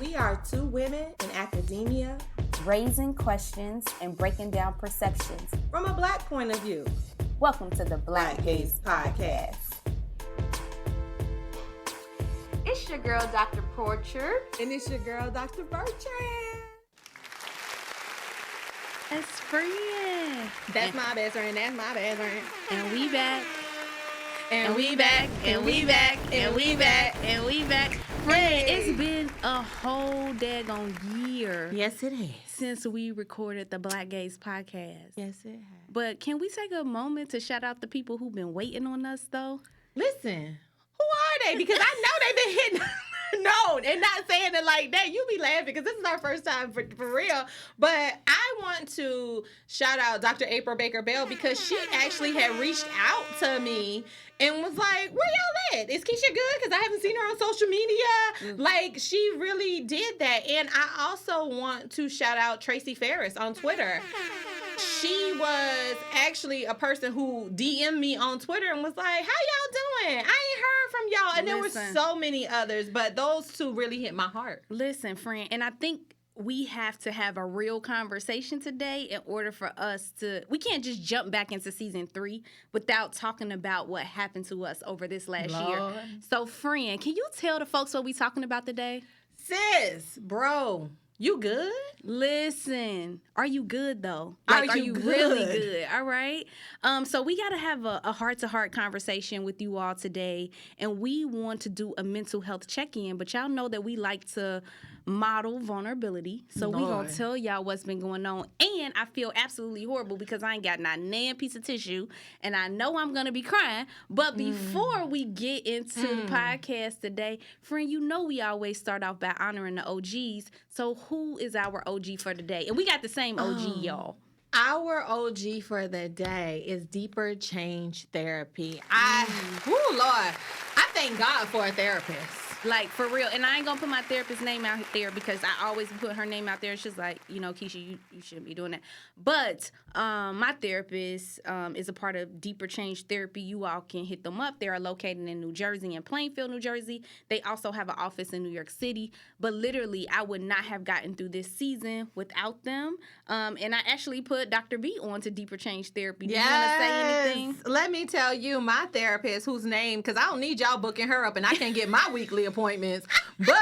We are two women in academia, raising questions and breaking down perceptions from a Black point of view. Welcome to the Black Gaze Podcast. It's your girl, Dr. Porcher. And it's your girl, Dr. Bertrand. It's friend. That's my best friend. That's my best friend. And we back. And we back. And we back. And we back. And we back. Friend, it's been a whole daggone year. Yes, it has. Since we recorded the Black Gaze Podcast. Yes, it has. But can we take a moment to shout out the people who've been waiting on us, though? Listen, who are they? Because I know they've been hitting... No, and not saying it like that. You be laughing because this is our first time for real. But I want to shout out Dr. April Baker Bell because she actually had reached out to me and was like, where y'all at? Is Keisha good? Because I haven't seen her on social media. Like, she really did that. And I also want to shout out Tracy Ferris on Twitter. She was actually a person who DM'd me on Twitter and was like, how y'all doing? I ain't heard from y'all. And there were so many others, but those two really hit my heart. Listen, friend, and I think we have to have a real conversation today in order for us to... We can't just jump back into season 3 without talking about what happened to us over this last year. So, friend, can you tell the folks what we talking about today? Sis, bro... You good? Listen, are you good though? Like, are you really good? All right. So we got to have a heart-to-heart conversation with you all today, and we want to do a mental health check-in. But y'all know that we like to model vulnerability, so we gonna tell y'all what's been going on. And I feel absolutely horrible because I ain't got not a piece of tissue, and I know I'm gonna be crying. But before we get into the podcast today, friend, you know we always start off by honoring the OGs. So who is our OG for today? And we got the same OG, y'all. Our OG for the day is Deeper Change Therapy. Lord, I thank God for a therapist. Like, for real. And I ain't going to put my therapist's name out there because I always put her name out there. And she's like, you know, Keisha, you shouldn't be doing that. But my therapist is a part of Deeper Change Therapy. You all can hit them up. They are located in New Jersey and Plainfield, New Jersey. They also have an office in New York City. But literally, I would not have gotten through this season without them. And I actually put Dr. B on to Deeper Change Therapy. Do you want to say anything? Let me tell you, my therapist, whose name, because I don't need y'all booking her up and I can't get my weekly appointments, but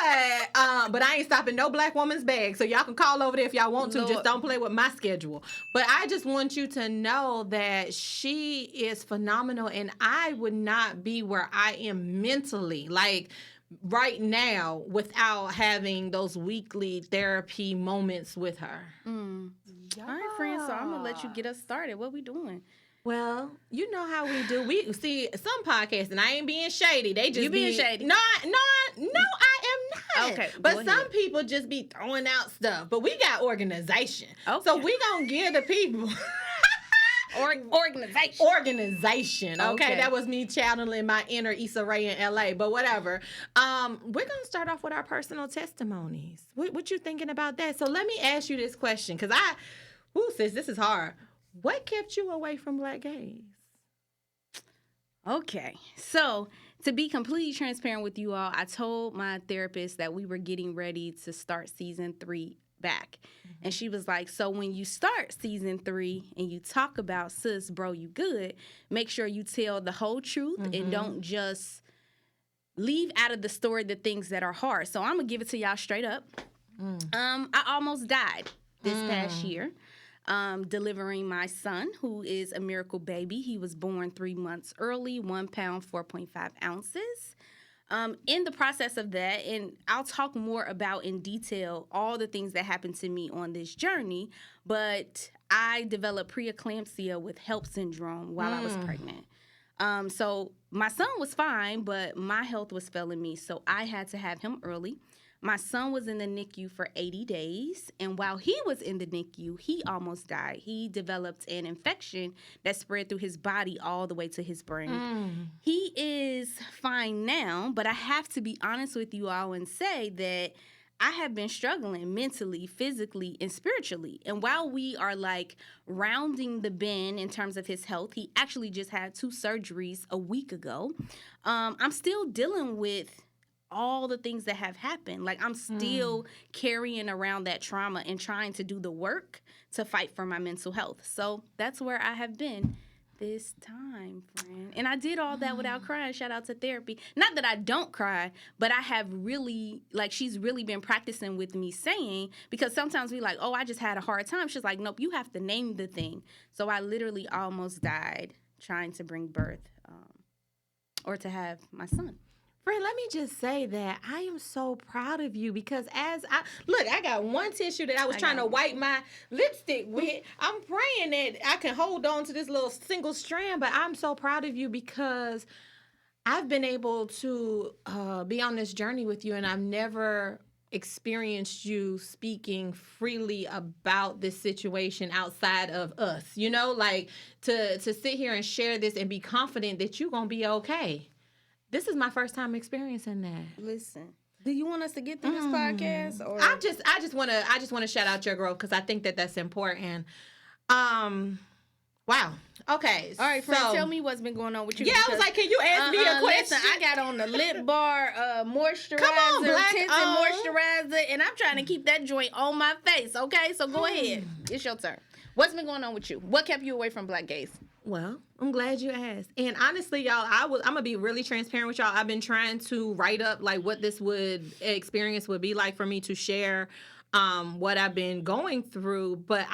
I ain't stopping no Black woman's bag, so y'all can call over there if y'all want to. Just don't play with my schedule. But I just want you to know that she is phenomenal, and I would not be where I am mentally, like right now, without having those weekly therapy moments with her. All right, friends, so I'm gonna let you get us started. What we doing? Well, you know how we do. We see some podcasts, and I ain't being shady. They just being shady. No, I am not. Okay, but some people just be throwing out stuff. But we got organization. Okay. So we gonna give the people organization. Okay, that was me channeling my inner Issa Rae in LA. But whatever. We're gonna start off with our personal testimonies. What you thinking about that? So let me ask you this question, because sis, this is hard. What kept you away from Black Gaze? Okay, so to be completely transparent with you all, I told my therapist that we were getting ready to start season 3 back. And she was like, so when you start season 3 and you talk about sis, bro, you good, make sure you tell the whole truth and don't just leave out of the story the things that are hard. So I'm going to give it to y'all straight up. I almost died this past year. Delivering my son, who is a miracle baby. He was born 3 months early, 1 pound, 4.5 ounces. In the process of that, and I'll talk more about in detail all the things that happened to me on this journey, but I developed preeclampsia with HELLP syndrome while I was pregnant. So my son was fine, but my health was failing me, so I had to have him early. My son was in the NICU for 80 days, and while he was in the NICU, he almost died. He developed an infection that spread through his body all the way to his brain. He is fine now, but I have to be honest with you all and say that I have been struggling mentally, physically, and spiritually. And while we are like rounding the bend in terms of his health, he actually just had 2 surgeries a week ago. I'm still dealing with all the things that have happened. Like, I'm still carrying around that trauma and trying to do the work to fight for my mental health. So that's where I have been this time, friend. And I did all that without crying. Shout out to therapy. Not that I don't cry, but I have really, like, she's really been practicing with me saying, because sometimes we like, oh, I just had a hard time. She's like, nope, you have to name the thing. So I literally almost died trying to bring birth or to have my son. Friend, let me just say that I am so proud of you because I got one tissue that I was trying to wipe my lipstick with. I'm praying that I can hold on to this little single strand, but I'm so proud of you because I've been able to be on this journey with you, and I've never experienced you speaking freely about this situation outside of us, like to sit here and share this and be confident that you're going to be okay. This is my first time experiencing that. Listen, do you want us to get through this podcast? Or I just want to shout out your growth because I think that that's important. Wow. Okay. All right, friend, tell me what's been going on with you. Yeah, I was like, can you ask me a question? Listen, I got on the lip bar moisturizer, Come on, Black. tinted moisturizer, and I'm trying to keep that joint on my face. Okay, so go ahead. It's your turn. What's been going on with you? What kept you away from Black gays? Well, I'm glad you asked. And honestly, y'all, I'm going to be really transparent with y'all. I've been trying to write up like what this experience would be like for me to share what I've been going through. But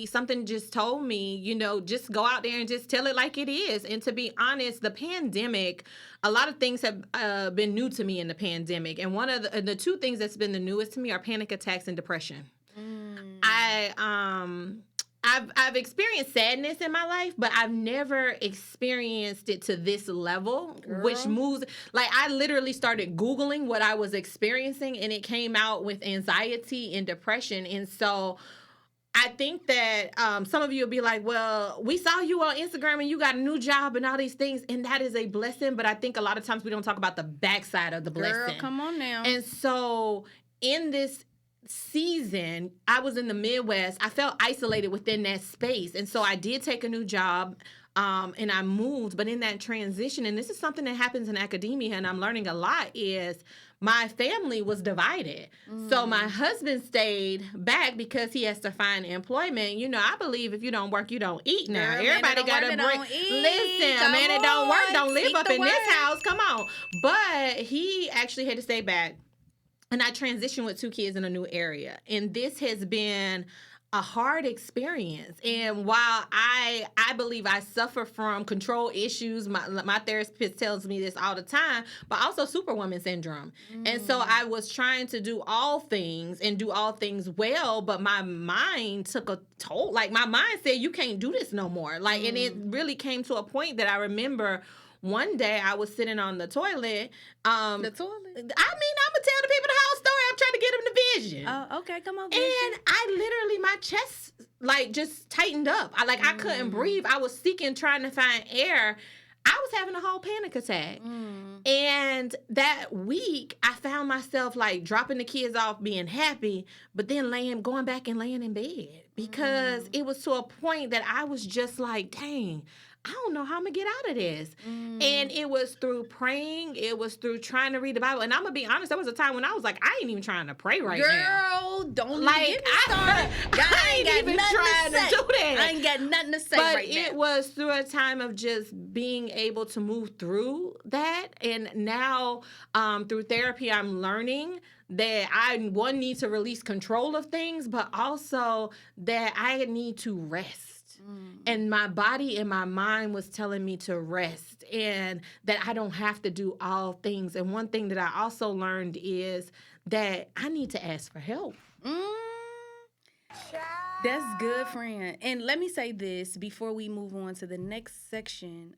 something just told me, just go out there and just tell it like it is. And to be honest, the pandemic, a lot of things have been new to me in the pandemic. And one of the two things that's been the newest to me are panic attacks and depression. I've experienced sadness in my life, but I've never experienced it to this level, which moves. Like, I literally started Googling what I was experiencing, and it came out with anxiety and depression. And so I think that some of you will be like, well, we saw you on Instagram and you got a new job and all these things, and that is a blessing. But I think a lot of times we don't talk about the backside of the blessing. Girl, come on now. And so in this season, I was in the Midwest. I felt isolated within that space. And so I did take a new job and I moved. But in that transition, and this is something that happens in academia and I'm learning a lot, is my family was divided. So my husband stayed back because he has to find employment. I believe if you don't work, you don't eat now. Girl, everybody got to bring. Listen, man, it don't work. Don't live up in this house. Come on. But he actually had to stay back. And I transitioned with 2 kids in a new area. And this has been a hard experience. And while I believe I suffer from control issues, my therapist tells me this all the time, but also superwoman syndrome. And so I was trying to do all things and do all things well, but my mind took a toll. Like, my mind said, you can't do this no more. Like, and it really came to a point that I remember one day I was sitting on the toilet. The toilet? I mean, I'm going to tell the people the whole story. I'm trying to get them the vision. Oh, okay. Come on, vision. And I literally, my chest, like, just tightened up. I couldn't breathe. I was seeking, trying to find air. I was having a whole panic attack. And that week, I found myself, like, dropping the kids off, being happy, but then going back and laying in bed. Because it was to a point that I was just like, dang, I don't know how I'm going to get out of this. And it was through praying. It was through trying to read the Bible. And I'm going to be honest, there was a time when I was like, I ain't even trying to pray right now. Girl, don't get me started. I ain't even trying to do that. I ain't got nothing to say but right now. It was through a time of just being able to move through that. And now through therapy, I'm learning that I, need to release control of things, but also that I need to rest. And my body and my mind was telling me to rest and that I don't have to do all things. And one thing that I also learned is that I need to ask for help. That's good, friend. And let me say this before we move on to the next section.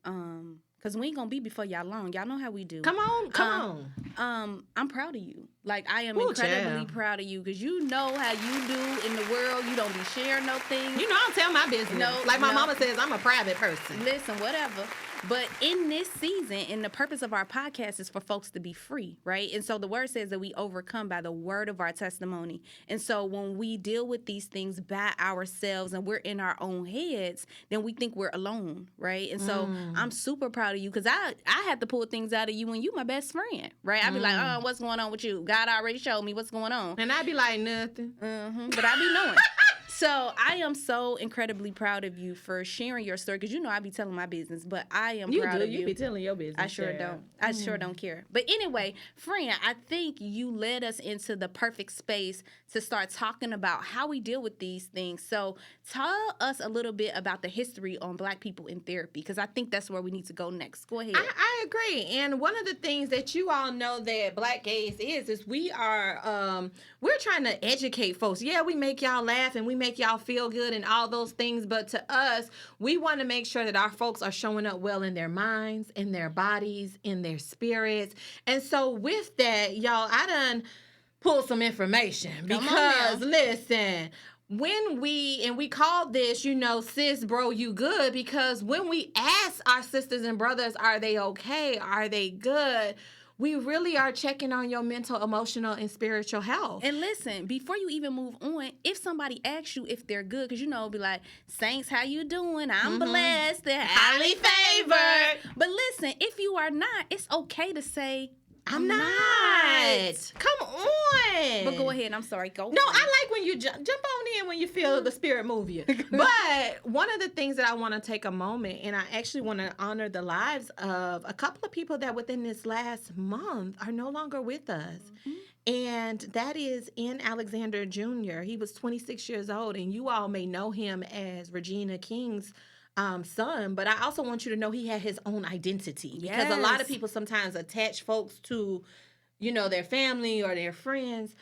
Because we ain't going to be before y'all long. Y'all know how we do. Come on. I'm proud of you. Like, I am incredibly proud of you because you know how you do in the world. You don't be sharing no things. I don't tell my business. My mama says, I'm a private person. Listen, whatever. But in this season, and the purpose of our podcast is for folks to be free, right? And so the word says that we overcome by the word of our testimony. And so when we deal with these things by ourselves and we're in our own heads, then we think we're alone, right? And so I'm super proud of you because I had to pull things out of you when you my best friend, right? I'd be like, what's going on with you? God already showed me what's going on. And I'd be like, nothing. But I be knowing. So I am so incredibly proud of you for sharing your story, because I be telling my business, but I am proud of you. You be telling your business. I sure don't. I sure don't care. But anyway, friend, I think you led us into the perfect space to start talking about how we deal with these things. So tell us a little bit about the history on Black people in therapy, because I think that's where we need to go next. Go ahead. I agree. And one of the things that you all know that Black Gaze is we are, we're trying to educate folks. Yeah, we make y'all laugh and we make y'all feel good and all those things. But to us, we want to make sure that our folks are showing up well in their minds, in their bodies, in their spirits. And so with that, y'all, I done pulled some information because listen, when we call this, sis, bro, you good, because when we ask our sisters and brothers, are they okay? Are they good? We really are checking on your mental, emotional, and spiritual health. And listen, before you even move on, if somebody asks you if they're good, because be like, Saints, how you doing? I'm blessed. They're highly favored. But listen, if you are not, it's okay to say, I'm not. Come on. But go ahead. I'm sorry. Go. No, I like when you jump on in when you feel the spirit move you. But one of the things that I want to take a moment, and I actually want to honor the lives of a couple of people that within this last month are no longer with us. And that is N. Alexander Jr. He was 26 years old, and you all may know him as Regina King's son, but I also want you to know he had his own identity, because a lot of people sometimes attach folks to, their family or their friends.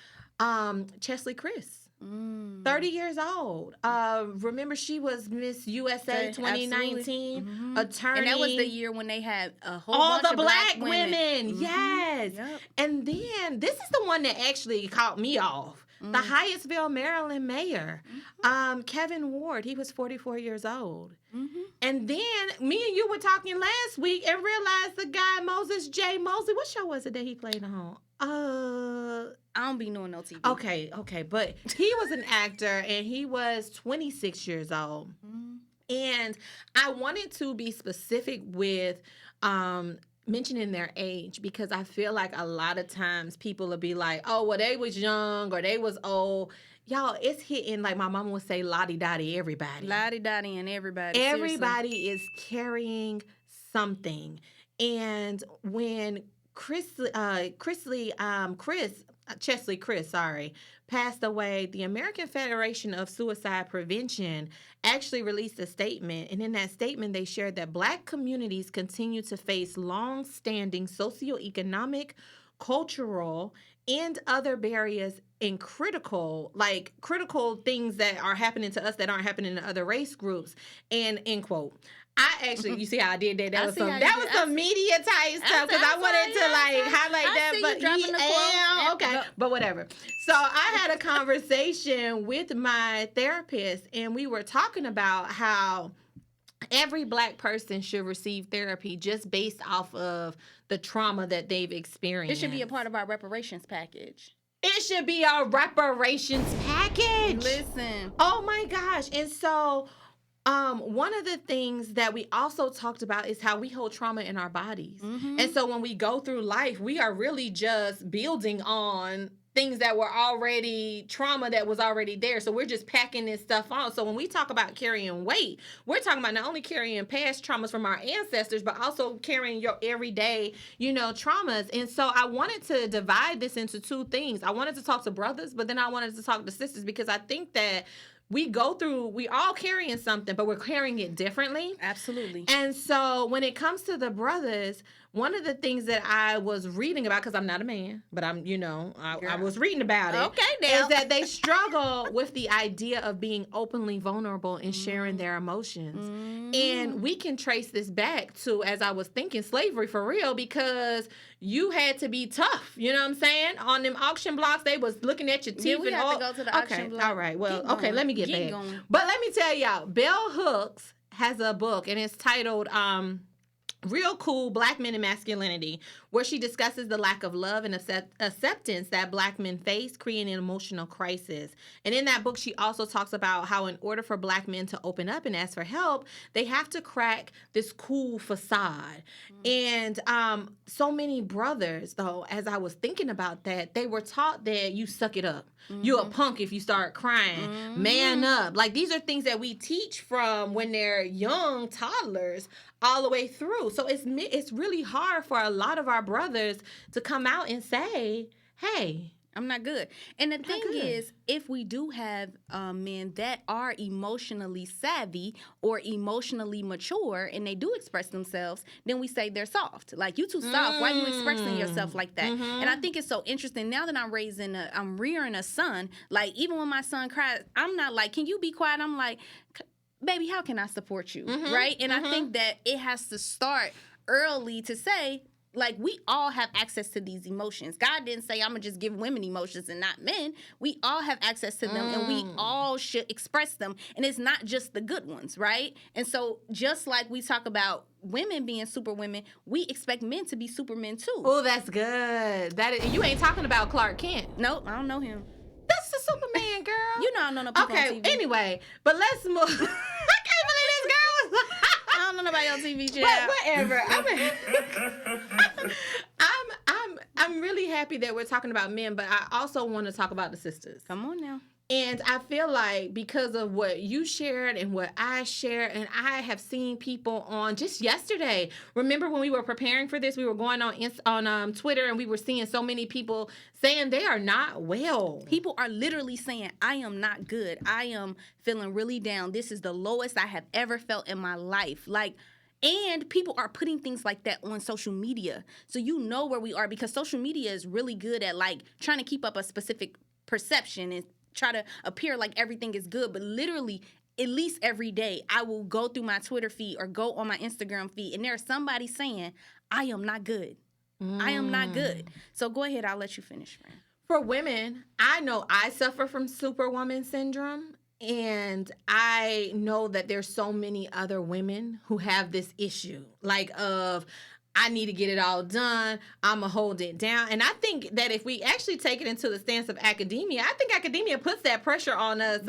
Chesley Chris, 30 years old. Remember, she was Miss USA 2019 attorney. And that was the year when they had a whole all bunch the of black women. Yes. Yep. And then this is the one that actually caught me off. The Hyattsville, Maryland mayor, Kevin Ward, he was 44 years old. And then me and you were talking last week and realized the guy, Moses J. Mosley, what show was it that he played on? I don't be knowing no TV. Okay. But he was an actor, and he was 26 years old. And I wanted to be specific with mentioning their age, because I feel like a lot of times people will be like, oh, well, they was young or they was old. Y'all, it's hitting, like my mama would say, lottie-dottie everybody. Lottie-dottie and everybody. Everybody is carrying something. And when Chesley Chris, passed away, the American Federation of Suicide Prevention actually released a statement. And in that statement, they shared that Black communities continue to face long-standing socioeconomic, cultural, and other barriers and critical things that are happening to us that aren't happening to other race groups. And end quote. I actually, you see how I did that? That was some media type stuff, because I wanted to highlight that. But okay, but whatever. So I had a conversation with my therapist, and we were talking about how every Black person should receive therapy just based off of the trauma that they've experienced. It should be a part of our reparations package. It should be our reparations package. Listen. Oh my gosh. And so one of the things that we also talked about is how we hold trauma in our bodies. And so when we go through life, we are really just building on things that were already trauma that was already there. So we're just packing this stuff on. So when we talk about carrying weight, we're talking about not only carrying past traumas from our ancestors, but also carrying your everyday, traumas. And so I wanted to divide this into two things. I wanted to talk to brothers, but then I wanted to talk to sisters, because I think that we all carrying something, but we're carrying it differently. Absolutely. And so when it comes to the brothers, one of the things that I was reading about, because I'm not a man, but I was reading about it. Okay, now. Is that they struggle with the idea of being openly vulnerable and sharing their emotions. And we can trace this back to, as I was thinking, slavery for real, because you had to be tough. You know what I'm saying? On them auction blocks, they was looking at your teeth. We have to go to the auction block. All right. Well, okay, let me get back. Going. But let me tell y'all, Bell Hooks has a book, and it's titled Real Cool, Black Men and Masculinity, where she discusses the lack of love and acceptance that Black men face, creating an emotional crisis. And in that book, she also talks about how in order for Black men to open up and ask for help, they have to crack this cool facade. And so many brothers, though, as I was thinking about that, they were taught that you suck it up. You a punk if you start crying. Man up. Like, these are things that we teach from when they're young toddlers all the way through. So it's really hard for a lot of our brothers to come out and say, hey, I'm not good. And the thing is, if we do have men that are emotionally savvy or emotionally mature and they do express themselves, then we say they're soft. Like, you too soft. Why are you expressing yourself like that? And I think it's so interesting. Now that I'm rearing a son, like, even when my son cries, I'm not like, can you be quiet? I'm like, baby, how can I support you? Right? And I think that it has to start early to say, like, we all have access to these emotions. God didn't say, I'm going to just give women emotions and not men. We all have access to them, and we all should express them. And it's not just the good ones, right? And so just like we talk about women being super women, we expect men to be supermen too. Oh, that's good. You ain't talking about Clark Kent. Nope, I don't know him. That's the Superman, girl. You know I don't know no people on TV. Anyway, but let's move. I can't believe this girl. I don't know nobody on TV, child. But whatever. I'm really happy that we're talking about men, but I also want to talk about the sisters. Come on now. And I feel like because of what you shared and what I shared, and I have seen people on just yesterday. Remember when we were preparing for this, we were going on Twitter, and we were seeing so many people saying they are not well. People are literally saying, I am not good. I am feeling really down. This is the lowest I have ever felt in my life. Like, and people are putting things like that on social media. So you know where we are, because social media is really good at, like, trying to keep up a specific perception and try to appear like everything is good. But literally, at least every day, I will go through my Twitter feed or go on my Instagram feed, and there's somebody saying, I am not good. I am not good. So go ahead. I'll let you finish, friend. For women, I know I suffer from superwoman syndrome. And I know that there's so many other women who have this issue, like of, I need to get it all done. I'm going to hold it down. And I think that if we actually take it into the stance of academia, I think academia puts that pressure on us.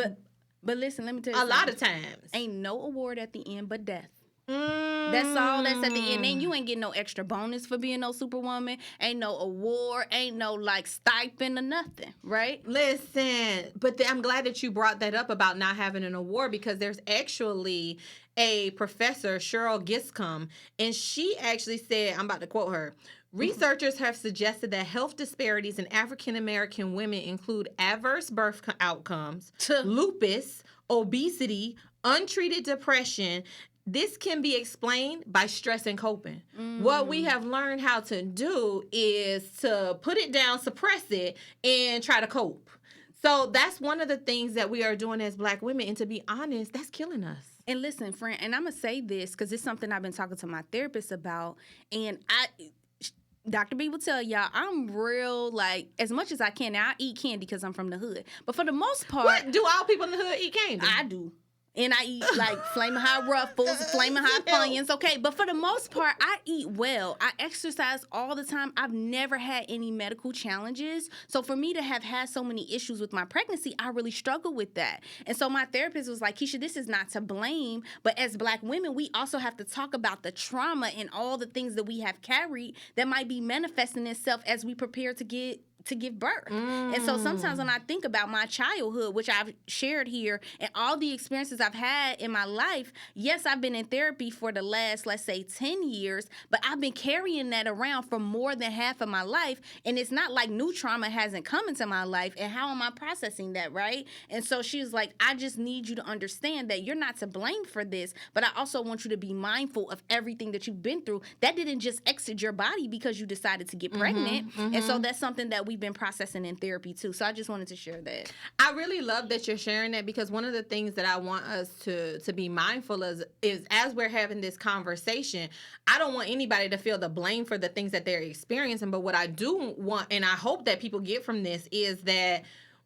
But listen, let me tell you a lot of times. Ain't no award at the end but death. That's all that's at the end. And you ain't getting no extra bonus for being no superwoman. Ain't no award. Ain't no, like, stipend or nothing, right? Listen, but I'm glad that you brought that up about not having an award, because there's actually a professor, Cheryl Giscombe, and she actually said, I'm about to quote her, researchers have suggested that health disparities in African-American women include adverse birth outcomes, lupus, obesity, untreated depression. This can be explained by stress and coping. What we have learned how to do is to put it down, suppress it, and try to cope. So that's one of the things that we are doing as Black women. And to be honest, that's killing us. And listen, friend, and I'm going to say this because it's something I've been talking to my therapist about. And Dr. B will tell y'all, I'm real, like, as much as I can. Now, I eat candy because I'm from the hood. But for the most part... What? Do all people in the hood eat candy? I do. And I eat, like, Flamin' Hot Ruffles, Flamin' Hot Funyuns, okay? But for the most part, I eat well. I exercise all the time. I've never had any medical challenges. So for me to have had so many issues with my pregnancy, I really struggle with that. And so my therapist was like, Keisha, this is not to blame, but as Black women, we also have to talk about the trauma and all the things that we have carried that might be manifesting itself as we prepare to give birth. And so sometimes when I think about my childhood, which I've shared here, and all the experiences I've had in my life, yes, I've been in therapy for the last, let's say, 10 years, but I've been carrying that around for more than half of my life, and it's not like new trauma hasn't come into my life, and how am I processing that, right? And so she was like, I just need you to understand that you're not to blame for this, but I also want you to be mindful of everything that you've been through. That didn't just exit your body because you decided to get pregnant, and so that's something that we've been processing in therapy too. So I just wanted to share that. I really love that you're sharing that, because one of the things that I want us to be mindful of is as we're having this conversation, I don't want anybody to feel the blame for the things that they're experiencing. But what I do want, and I hope that people get from this, is that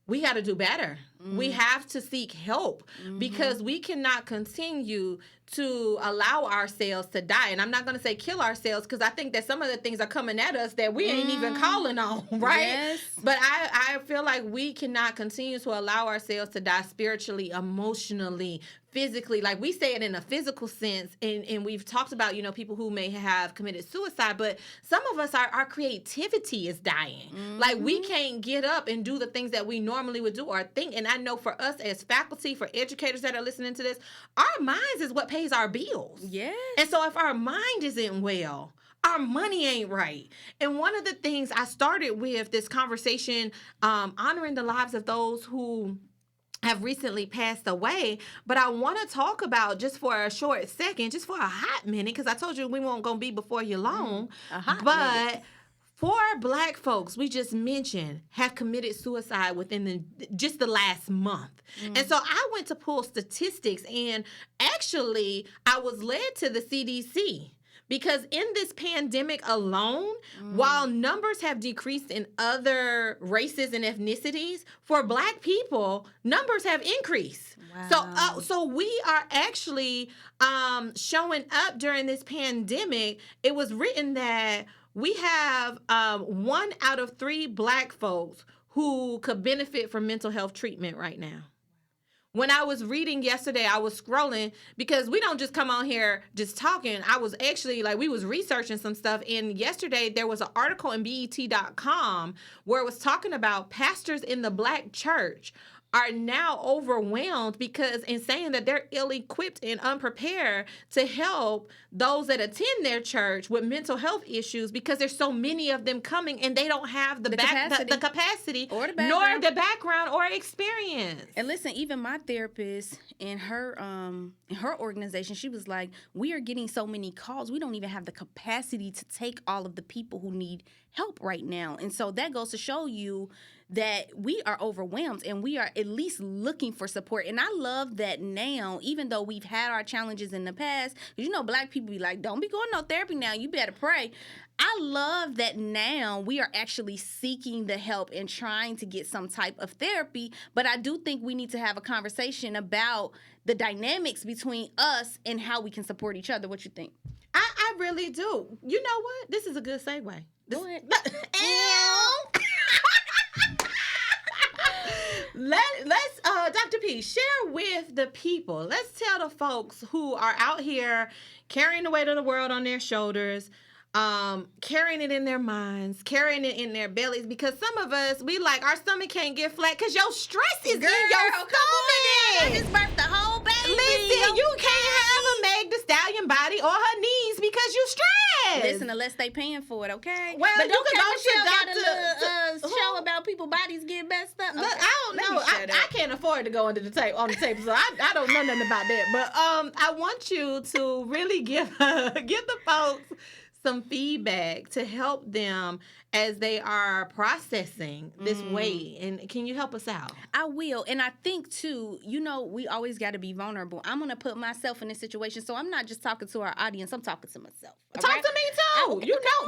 we got to do better. We have to seek help, because we cannot continue to allow ourselves to die. And I'm not going to say kill ourselves, because I think that some of the things are coming at us that we ain't even calling on, right? Yes. But I feel like we cannot continue to allow ourselves to die spiritually, emotionally, physically. Like, we say it in a physical sense, and we've talked about, people who may have committed suicide, but some of us, our creativity is dying. Like, we can't get up and do the things that we normally would do or think. And I know for us as faculty, for educators that are listening to this, our minds is what pays our bills. Yes. And so if our mind isn't well, our money ain't right. And one of the things I started with this conversation, honoring the lives of those who have recently passed away, but I want to talk about, just for a short second, just for a hot minute, because I told you we won't gonna be before you long. But 4 Black folks we just mentioned have committed suicide within just the last month. And so I went to pull statistics, and actually I was led to the CDC. Because in this pandemic alone, while numbers have decreased in other races and ethnicities, for Black people, numbers have increased. Wow. So we are actually showing up during this pandemic. It was written that we have 1 out of 3 Black folks who could benefit from mental health treatment right now. When I was reading yesterday, I was scrolling, because we don't just come on here just talking. I was actually, we was researching some stuff. And yesterday there was an article in BET.com where it was talking about pastors in the Black church are now overwhelmed because, in saying that they're ill-equipped and unprepared to help those that attend their church with mental health issues, because there's so many of them coming and they don't have the capacity or nor the background or experience. And listen, even my therapist in her organization, she was like, we are getting so many calls, we don't even have the capacity to take all of the people who need help right now. And so that goes to show you that we are overwhelmed and we are at least looking for support. And I love that now, even though we've had our challenges in the past, because Black people be like, don't be going no therapy now, you better pray. I love that now we are actually seeking the help and trying to get some type of therapy. But I do think we need to have a conversation about the dynamics between us and how we can support each other. What you think? I really do. You know what? This is a good segue. Go ahead. Let's Dr. P, share with the people. Let's tell the folks who are out here carrying the weight of the world on their shoulders, carrying it in their minds, carrying it in their bellies, because some of us, our stomach can't get flat because your stress is in your stomach. I just birthed the whole baby. Listen, you can't have a Meg Thee Stallion body or her knees because you stressed. Listen, unless they paying for it, okay? Well, but you can go Michelle to got a little show about people bodies getting messed up. Okay. Look, I don't know. I can't afford to go on the tape, so I don't know nothing about that. But I want you to really give the folks some feedback to help them as they are processing this weight. And can you help us out? I will. And I think, too, we always got to be vulnerable. I'm going to put myself in this situation. So I'm not just talking to our audience. I'm talking to myself. Talk to me,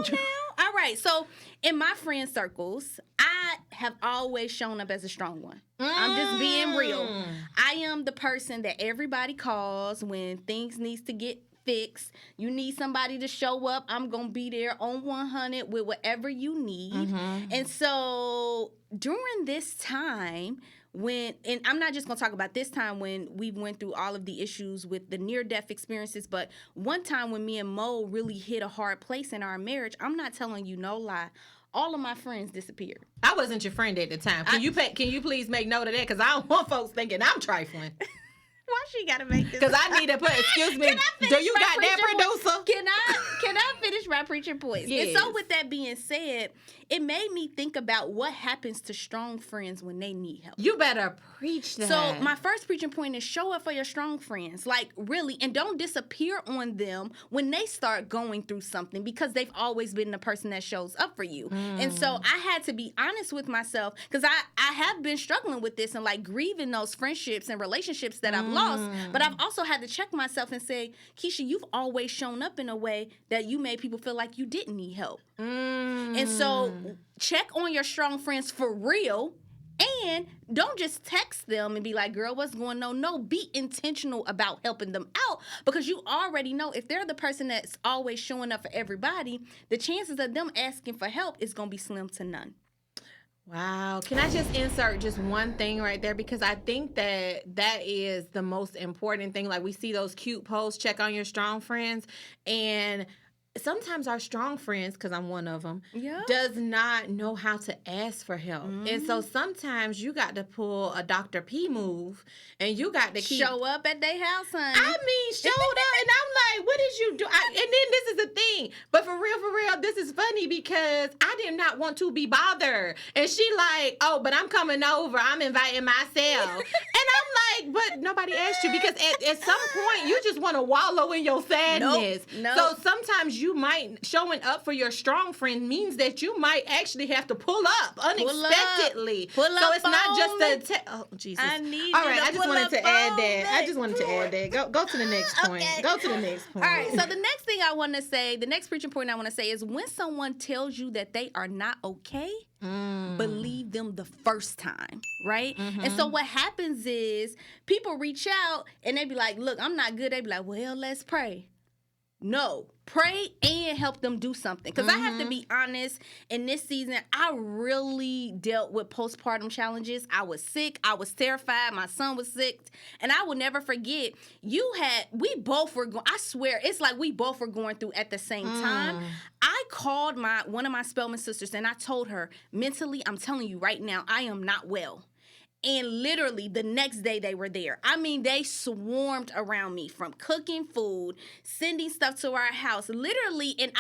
too. All right. So in my friend circles, I have always shown up as a strong one. I'm just being real. I am the person that everybody calls when things needs to get fixed. You need somebody to show up, I'm going to be there on 100 with whatever you need. And so during this time, and I'm not just going to talk about this time when we went through all of the issues with the near-death experiences, but one time when me and Mo really hit a hard place in our marriage, I'm not telling you no lie, all of my friends disappeared. I wasn't your friend at the time. Can you please make note of that? Because I don't want folks thinking I'm trifling. Why she gotta make this? Because I need to put, excuse me, do you got that, producer? Can I finish my preaching points? Yes. And so with that being said, it made me think about what happens to strong friends when they need help. You better preach that. So my first preaching point is show up for your strong friends. Really, and don't disappear on them when they start going through something, because they've always been the person that shows up for you. And so I had to be honest with myself, because I have been struggling with this and grieving those friendships and relationships that I've lost. But I've also had to check myself and say, Keisha, you've always shown up in a way that you made people feel like you didn't need help. And so check on your strong friends for real, And don't just text them and be like, girl, what's going on? No, be intentional about helping them out, because you already know if they're the person that's always showing up for everybody, the chances of them asking for help is going to be slim to none. Wow. Can I just insert just one thing right there? Because I think that is the most important thing. Like, we see those cute posts, check on your strong friends. And sometimes our strong friends, because I'm one of them, does not know how to ask for help. And so sometimes you got to pull a Dr. P move, and you got to show up at their house, honey. I mean, showed up, and I'm like, what did you do? And then this is the thing. But for real, this is funny because I did not want to be bothered. And she like, oh, but I'm coming over. I'm inviting myself. And I'm like, but nobody asked you, because at some point you just want to wallow in your sadness. Nope. So sometimes you might, showing up for your strong friend means that you might actually have to pull up unexpectedly. Pull up so it's not on just oh, Jesus. I need All you right, to I just pull wanted up to add on that. I me. just wanted to add that. Go to the next point. Okay. Go to the next point. All right, so the next thing I want to say, the next preaching point I want to say is when someone tells you that they are not okay, believe them the first time, right? And so what happens is people reach out and they be like, look, I'm not good. They be like, well, let's pray. No, pray and help them do something. Because I have to be honest, in this season, I really dealt with postpartum challenges. I was sick. I was terrified. My son was sick. And I will never forget, we both were going, I swear, it's like we both were going through at the same time. I called one of my Spelman sisters and I told her, mentally, I'm telling you right now, I am not well. And literally the next day they were there. I mean, they swarmed around me, from cooking food, sending stuff to our house, literally. And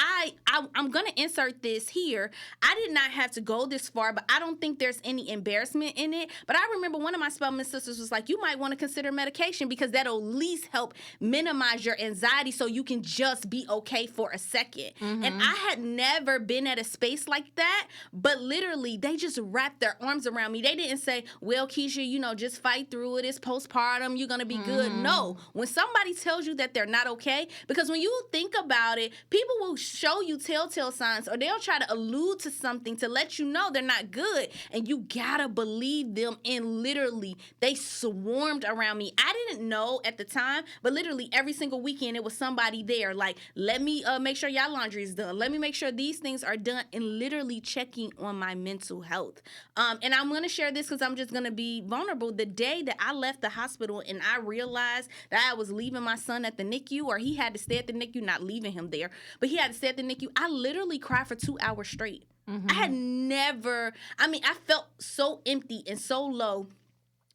I'm going to insert this here. I did not have to go this far, but I don't think there's any embarrassment in it. But I remember one of my Spelman sisters was like, you might want to consider medication, because that'll at least help minimize your anxiety so you can just be okay for a second. And I had never been at a space like that, but literally they just wrapped their arms around me. They didn't say, well, Keisha, just fight through it. It's postpartum. You're going to be good. No. When somebody tells you that they're not okay, because when you think about it, people will show you telltale signs, or they'll try to allude to something to let you know they're not good. And you got to believe them. And literally, they swarmed around me. I didn't know at the time, but literally every single weekend, it was somebody there. Like, let me make sure y'all laundry is done. Let me make sure these things are done, and literally checking on my mental health. And I'm going to share this because I'm just going to be vulnerable. The day that I left the hospital and I realized that I was leaving my son at the NICU, or he had to stay at the NICU, not leaving him there, but he had to stay at the NICU, I literally cried for 2 hours straight. I had never, I felt so empty and so low.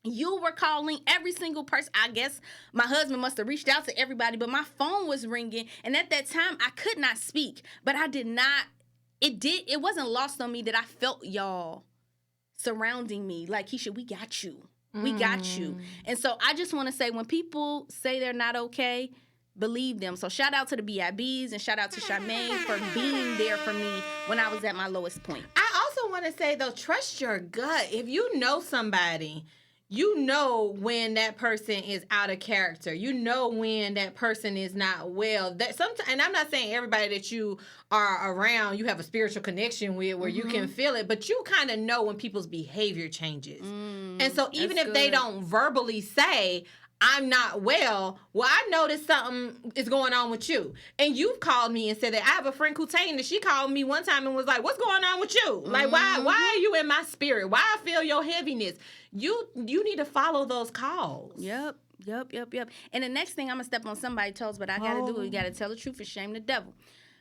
You were calling every single person. I guess my husband must have reached out to everybody, but my phone was ringing. And at that time, I could not speak, but I did not, it wasn't lost on me that I felt y'all surrounding me. Like, Keisha, we got you. We got you. And so I just want to say, when people say they're not okay, believe them. So shout out to the BIBs and shout out to Charmaine for being there for me when I was at my lowest point. I also want to say, though, trust your gut. If you know somebody, you know when that person is out of character. You know when that person is not well. That sometimes, and I'm not saying everybody that you are around, you have a spiritual connection with, where you can feel it, but you kind of know when people's behavior changes. And so even if they don't verbally say, I'm not well, I noticed something is going on with you. And you've called me and said that. I have a friend, Kutaina, that she called me one time and was like, what's going on with you? Like, why are you in my spirit? Why I feel your heaviness? You need to follow those calls. Yep. And the next thing, I'm going to step on somebody's toes, but I got to do it. You got to tell the truth and shame the devil.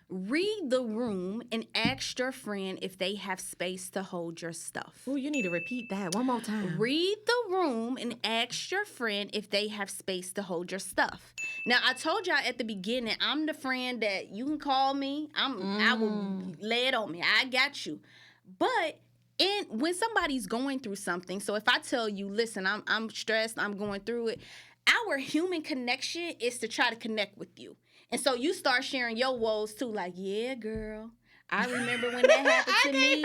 Read the room and ask your friend if they have space to hold your stuff. Oh, you need to repeat that one more time. Read the room and ask your friend if they have space to hold your stuff. Now, I told y'all at the beginning, I'm the friend that you can call me. I will lay it on me. I got you. But when somebody's going through something, so if I tell you, listen, I'm stressed, I'm going through it, our human connection is to try to connect with you. And so you start sharing your woes too, like, yeah, girl, I remember when that happened to me.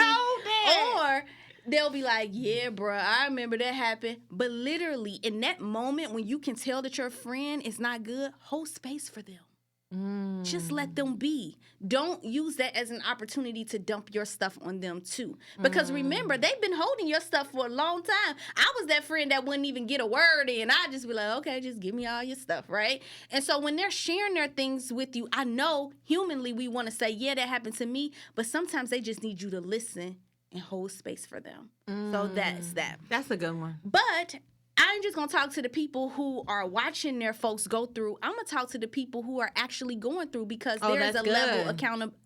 Or they'll be like, yeah, bruh, I remember that happened. But literally, in that moment when you can tell that your friend is not good, hold space for them. Just let them be. Don't use that as an opportunity to dump your stuff on them too. Because remember, they've been holding your stuff for a long time. I was that friend that wouldn't even get a word in. I'd just be like, okay, just give me all your stuff, right? And so when they're sharing their things with you, I know humanly we want to say, yeah, that happened to me. But sometimes they just need you to listen and hold space for them. So that's that. That's a good one. But I ain't just gonna talk to the people who are watching their folks go through. I'm gonna talk to the people who are actually going through, because there is a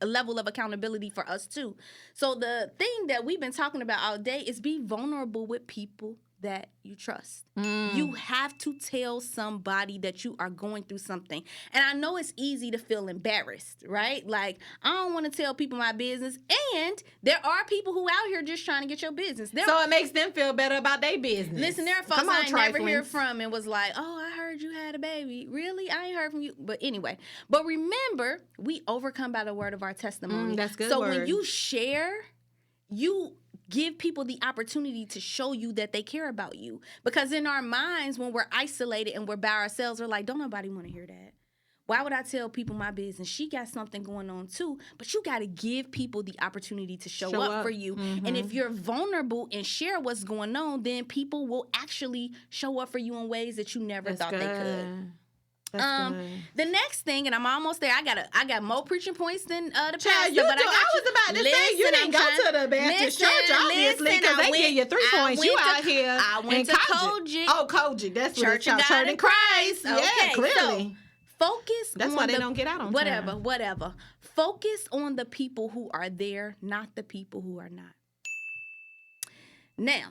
level of accountability for us too. So the thing that we've been talking about all day is be vulnerable with people that you trust. You have to tell somebody that you are going through something. And I know it's easy to feel embarrassed, right? Like, I don't want to tell people my business. And there are people who out here just trying to get your business. So it makes them feel better about their business. Listen, there are folks I ain't never hear from and was like, oh, I heard you had a baby. Really? I ain't heard from you. But anyway, but remember, we overcome by the word of our testimony. That's good. So when you share, you give people the opportunity to show you that they care about you. Because in our minds, when we're isolated and we're by ourselves, we're like, don't nobody want to hear that. Why would I tell people my business? She got something going on too. But you got to give people the opportunity to show up for you. And if you're vulnerable and share what's going on, then people will actually show up for you in ways that you never thought they could. The next thing, and I'm almost there. I got more preaching points than the pastor. You but do. I was about to say you didn't go to the Baptist church, obviously, because they give you 3 points. You out here. I went to Kojic. Oh, Kojic. That's what it's called. Church in Christ. Yeah, Okay, clearly. So focus. That's why they don't get out on time. Whatever. Focus on the people who are there, not the people who are not. Now.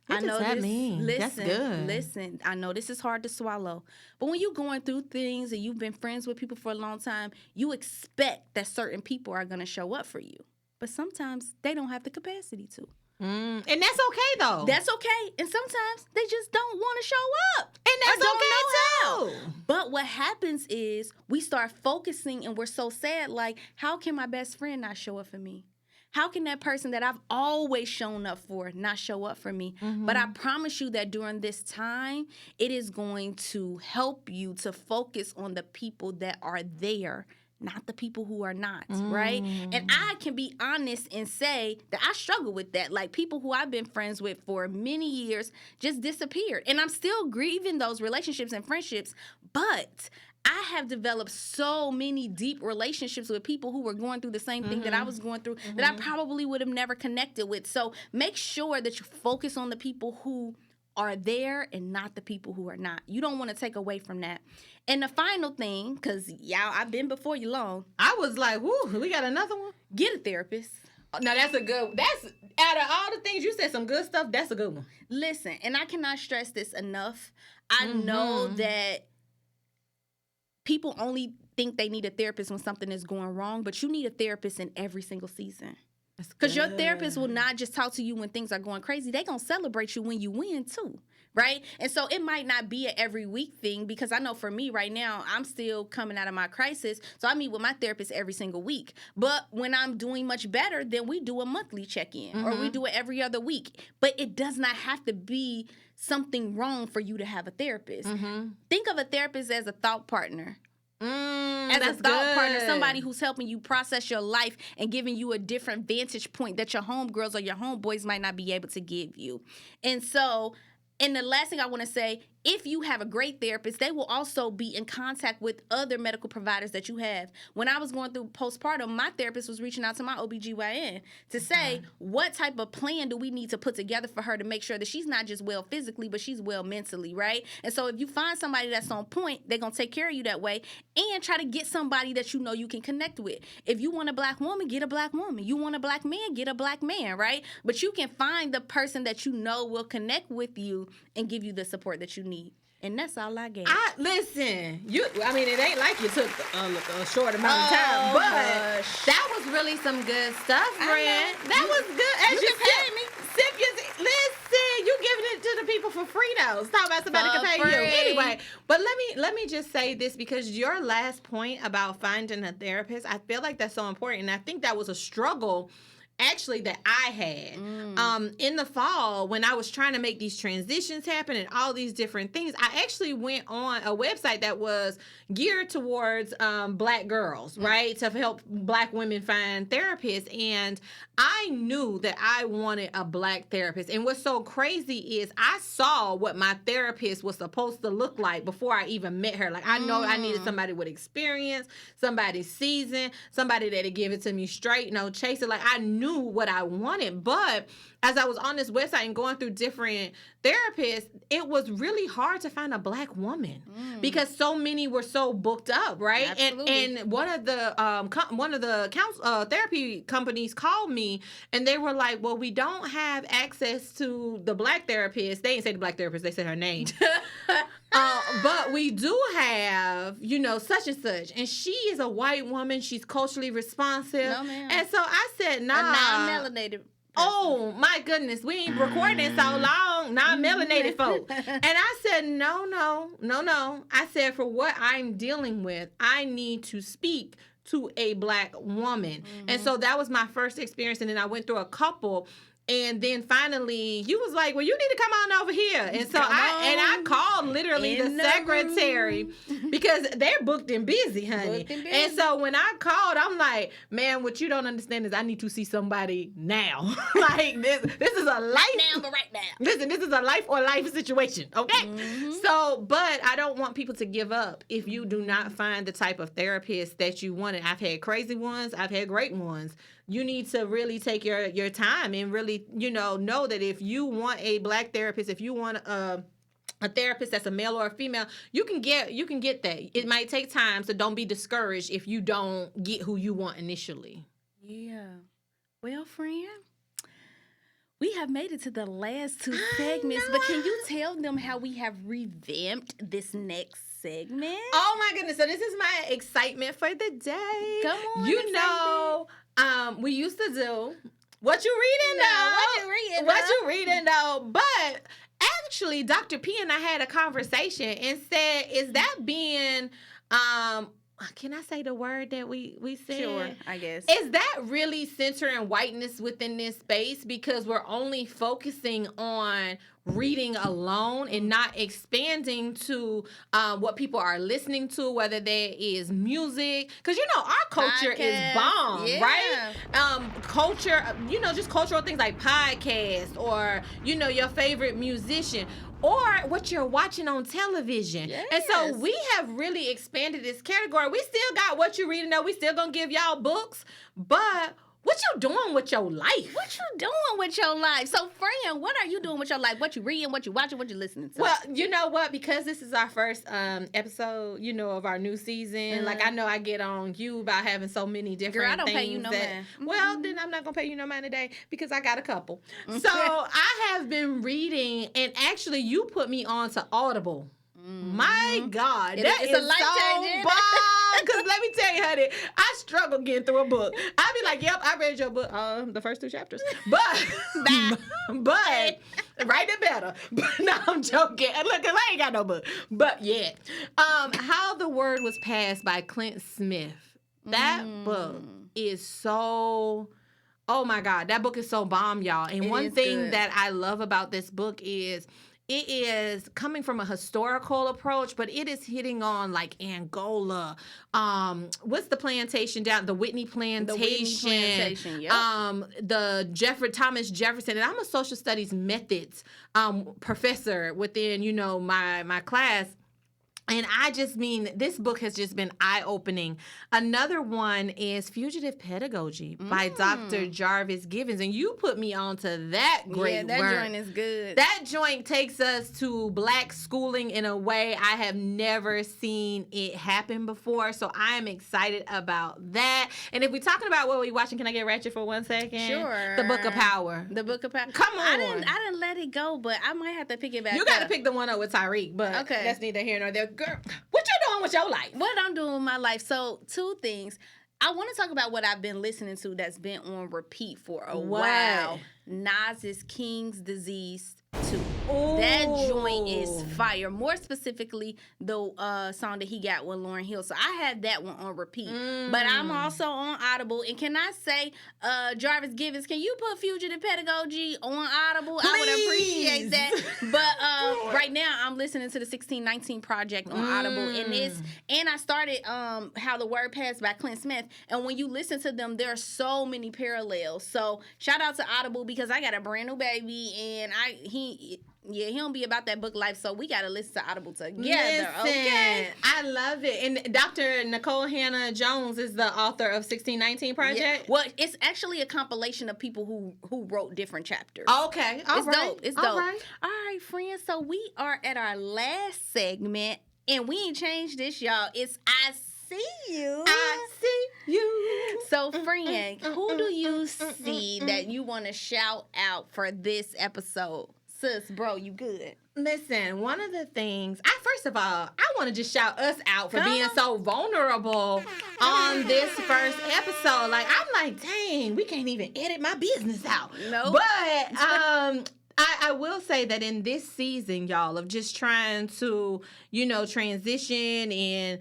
What does that mean? That's good. Listen, I know this is hard to swallow, but when you're going through things and you've been friends with people for a long time, you expect that certain people are going to show up for you. But sometimes they don't have the capacity to. And that's okay, though. That's okay. And sometimes they just don't want to show up. And that's okay, too. But what happens is we start focusing and we're so sad, like, how can my best friend not show up for me? How can that person that I've always shown up for not show up for me? But I promise you that during this time, it is going to help you to focus on the people that are there, not the people who are not, right? And I can be honest and say that I struggle with that. Like, people who I've been friends with for many years just disappeared. And I'm still grieving those relationships and friendships, but I have developed so many deep relationships with people who were going through the same thing that I was going through that I probably would have never connected with. So make sure that you focus on the people who are there and not the people who are not. You don't want to take away from that. And the final thing, because y'all, I've been before you long. I was like, woo, we got another one? Get a therapist. Now, that's a good, that's, out of all the things, you said some good stuff, that's a good one. Listen, and I cannot stress this enough. I know that people only think they need a therapist when something is going wrong, but you need a therapist in every single season. Because your therapist will not just talk to you when things are going crazy. They're going to celebrate you when you win, too, right? And so it might not be an every week thing, because I know for me right now, I'm still coming out of my crisis, so I meet with my therapist every single week. But when I'm doing much better, then we do a monthly check-in, or we do it every other week. But it does not have to be something wrong for you to have a therapist. Think of a therapist as a thought partner. As a thought partner, somebody who's helping you process your life and giving you a different vantage point that your homegirls or your homeboys might not be able to give you. And so, and the last thing I want to say, if you have a great therapist, they will also be in contact with other medical providers that you have. When I was going through postpartum, my therapist was reaching out to my OBGYN to say, what type of plan do we need to put together for her to make sure that she's not just well physically, but she's well mentally, right? And so if you find somebody that's on point, they're going to take care of you that way, and try to get somebody that you know you can connect with. If you want a black woman, get a black woman. You want a black man, get a black man, right? But you can find the person that you know will connect with you and give you the support that you need. And that's all I gave. Listen, I mean, it ain't like you took a short amount of time, but that was really some good stuff, friend. That was good. As you pay me. Listen, you giving it to the people for free, though. Talk about somebody can pay you. Anyway, but let me just say this, because your last point about finding a therapist, I feel like that's so important. And I think that was a struggle actually that I had. In the fall, when I was trying to make these transitions happen and all these different things, I actually went on a website that was geared towards Black girls, right? To help Black women find therapists. And I knew that I wanted a Black therapist. And what's so crazy is I saw what my therapist was supposed to look like before I even met her. Like, I know I needed somebody with experience, somebody seasoned, somebody that'd give it to me straight, no chaser. Like, I knew what I wanted. But as I was on this website and going through different therapists, it was really hard to find a Black woman because so many were so booked up, right? Absolutely. And one of the therapy companies called me and they were like, "Well, we don't have access to the Black therapist." They didn't say the Black therapist; they said her name. But we do have, such and such. And she is a white woman. She's culturally responsive. No, ma'am. And so I said, nah. A non-melanated person. Oh, my goodness. We ain't recording so long. Non-melanated folk. And I said, no. I said, for what I'm dealing with, I need to speak to a Black woman. And so that was my first experience. And then I went through a couple. And then finally, you was like, "Well, you need to come on over here." And so I called literally the secretary because they're booked and busy, honey. And so when I called, I'm like, "Man, what you don't understand is I need to see somebody now. Like this is a life now, but right now. Listen, this is a life or life situation, okay? So, but I don't want people to give up if you do not find the type of therapist that you wanted. I've had crazy ones. I've had great ones. You need to really take your time and really, know that if you want a Black therapist, if you want a therapist that's a male or a female, you can get that. It might take time, so don't be discouraged if you don't get who you want initially. Yeah. Well, friend, we have made it to the last two segments, but can you tell them how we have revamped this next segment? Oh my goodness. So this is my excitement for the day. Come on. We used to do What You Reading Though. What you reading though. But actually, Dr. P and I had a conversation and said, is that being can I say the word that we said? Sure, I guess. Is that really centering whiteness within this space because we're only focusing on reading alone and not expanding to what people are listening to, whether there is music, because our culture is bomb, right? Culture, just cultural things like podcasts or your favorite musician or what you're watching on television. Yes. And so we have really expanded this category. We still got What You Reading Though. We still gonna give y'all books, but what you doing with your life? What you doing with your life? So, friend, what are you doing with your life? What you reading, what you watching, what you listening to? Well, you know what? Because this is our first episode, of our new season. Like, I know I get on you about having so many different things. Girl, I don't pay you no mind. Well, then I'm not going to pay you no mind today because I got a couple. So, I have been reading, and actually, you put me on to Audible. My God, that is a life-changing. so bomb. Because let me tell you, honey, I struggle getting through a book. I be like, yep, I read your book, the first 2 chapters. But write it better. But no, I'm joking. Look, 'cause I ain't got no book. But yeah. How the Word Was Passed by Clint Smith. That book is so... Oh, my God. That book is so bomb, y'all. And one thing that I love about this book is... It is coming from a historical approach, but it is hitting on like Angola. What's the plantation down? The Whitney Plantation. The Whitney Plantation, yep. The Thomas Jefferson. And I'm a social studies methods professor within, my class. And I just mean, this book has just been eye-opening. Another one is Fugitive Pedagogy by Dr. Jarvis Givens. And you put me on to that great that work. joint is good. That joint takes us to Black schooling in a way I have never seen it happen before. So I am excited about that. And if we're talking about what we're watching, can I get ratchet for 1 second? Sure. The Book of Power. The Book of Power. Come on. I didn't let it go, but I might have to pick it back up. You got to pick the one up with Tyreek, but okay. That's neither here nor there. Girl, what you doing with your life? What I'm doing with my life. So 2 things. I want to talk about what I've been listening to that's been on repeat for a while. Nas's King's Disease 2. Ooh. That joint is fire. More specifically, the song that he got with Lauryn Hill. So I had that one on repeat. But I'm also on Audible. And can I say, Jarvis Givens, can you put Fugitive Pedagogy on Audible? Please. I would appreciate that. But right now, I'm listening to the 1619 Project on Audible. And I started How the Word Passed by Clint Smith. And when you listen to them, there are so many parallels. So shout out to Audible because I got a brand new baby and he don't be about that book life, so we got to listen to Audible together, okay? I love it. And Dr. Nicole Hannah Jones is the author of 1619 Project? Yeah. Well, it's actually a compilation of people who wrote different chapters. Okay. It's dope. It's dope. All right, friends. So we are at our last segment, and we ain't changed this, y'all. It's I See You. I see you. So, friend, who do you see that you want to shout out for this episode? Sis, bro, you good. Listen, one of the things, first of all, I want to just shout us out for being so vulnerable on this first episode. Like, I'm like, dang, we can't even edit my business out. No. But, I will say that in this season, y'all, of just trying to, transition and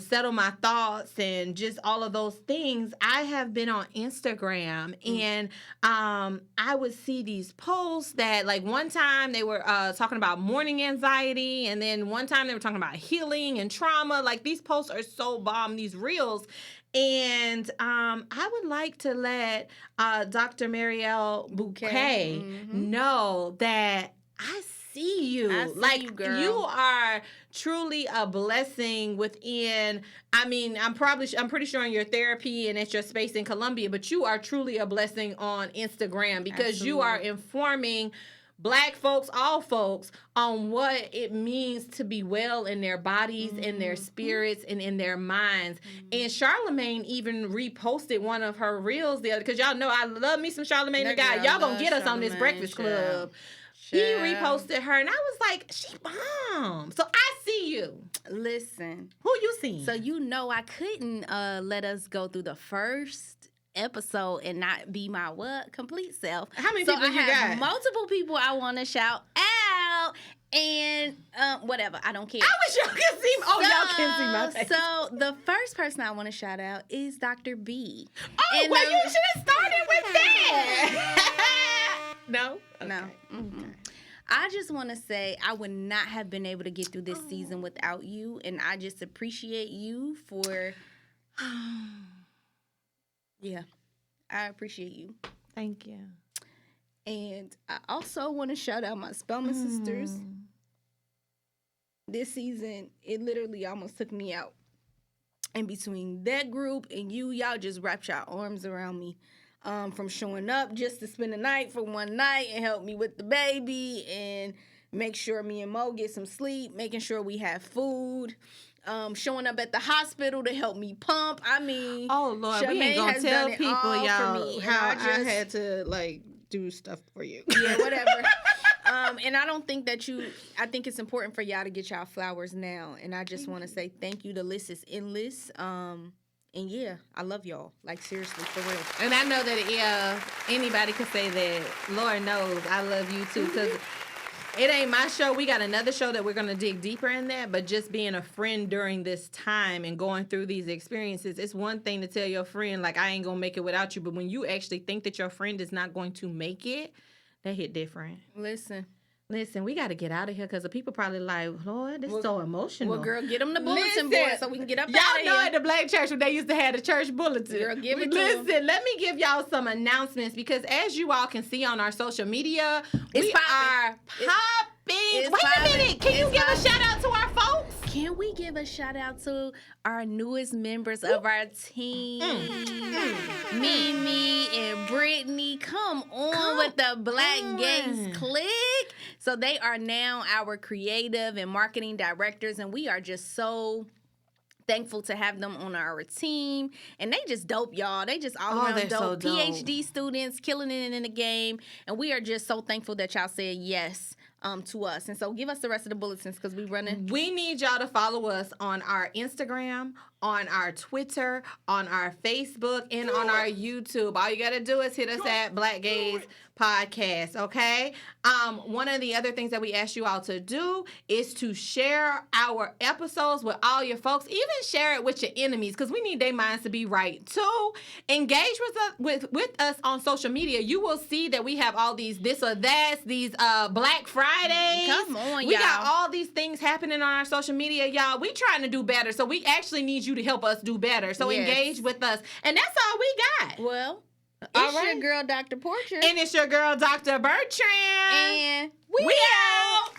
settle my thoughts and just all of those things, I have been on Instagram and I would see these posts that, like, one time they were talking about morning anxiety, and then one time they were talking about healing and trauma. Like, these posts are so bomb, these reels. And I would like to let Dr. Marielle Bouquet know that I see you. I see you, girl. You are truly a blessing within. I mean, I'm pretty sure in your therapy and at your space in Columbia, but you are truly a blessing on Instagram because you are informing Black folks, all folks, on what it means to be well in their bodies, in their spirits, and in their minds. And Charlamagne even reposted one of her reels the other, because y'all know I love me some Charlamagne the God. Y'all gonna get us on this Breakfast Club. He reposted her, and I was like, she bomb. So I see you. Listen. Who you see? So I couldn't let us go through the first episode and not be my complete self. How many people you got? Multiple people I want to shout out, and whatever, I don't care. I wish y'all could see me. Y'all can see my face. So the first person I want to shout out is Dr. B. Oh, well, you should have started with that. No? Okay. No. Mm-hmm. I just want to say I would not have been able to get through this season without you, and I just appreciate you for... Yeah, I appreciate you. Thank you. And I also want to shout out my Spelman sisters. This season, it literally almost took me out. And between that group and y'all just wrapped your arms around me. From showing up just to spend the night for one night and help me with the baby and make sure me and Mo get some sleep, making sure we have food. Showing up at the hospital to help me pump. I mean, oh Lord, Charmaine we ain't gonna tell people, y'all, how I had to do stuff for you. Yeah, whatever. And I don't think that I think it's important for y'all to get y'all flowers now. And I just want to say thank you. The list is endless. And yeah, I love y'all. Like, seriously, for real. And I know that anybody could say that. Lord knows I love you too, because it ain't my show. We got another show that we're going to dig deeper in that. But just being a friend during this time and going through these experiences, it's one thing to tell your friend, like, I ain't going to make it without you. But when you actually think that your friend is not going to make it, that hit different. Listen, we got to get out of here because the people probably like, Lord, this is so emotional. Well, girl, get them the bulletin board so we can get up out of here. Y'all know at the Black church when they used to have the church bulletin. Girl, give it to them. Listen, let me give y'all some announcements because as you all can see on our social media, we are popping. Wait a minute. Can you give a shout out to our folks? Can we give a shout out to our newest members of our team? Mimi and Brittany. Come on with the Black Gays Click. So they are now our creative and marketing directors, and we are just so thankful to have them on our team. And they just dope, y'all. They just all around dope. So dope. PhD students killing it in the game. And we are just so thankful that y'all said yes to us. And so give us the rest of the bulletins because we running. We need y'all to follow us on our Instagram, on our Twitter, on our Facebook, and on our YouTube. All you got to do is hit us at Black Gays podcast, okay? One of the other things that we ask you all to do is to share our episodes with all your folks. Even share it with your enemies, because we need their minds to be right too. Engage with us on social media. You will see that we have all these this or that, these Black Fridays. Come on, we y'all. got all these things happening on our social media, y'all. We trying to do better, so we actually need you to help us do better. So Yes. engage with us, and that's all we got. Well, All it's right. your girl, Dr. Porcher. And it's your girl, Dr. Bertrand. And we out.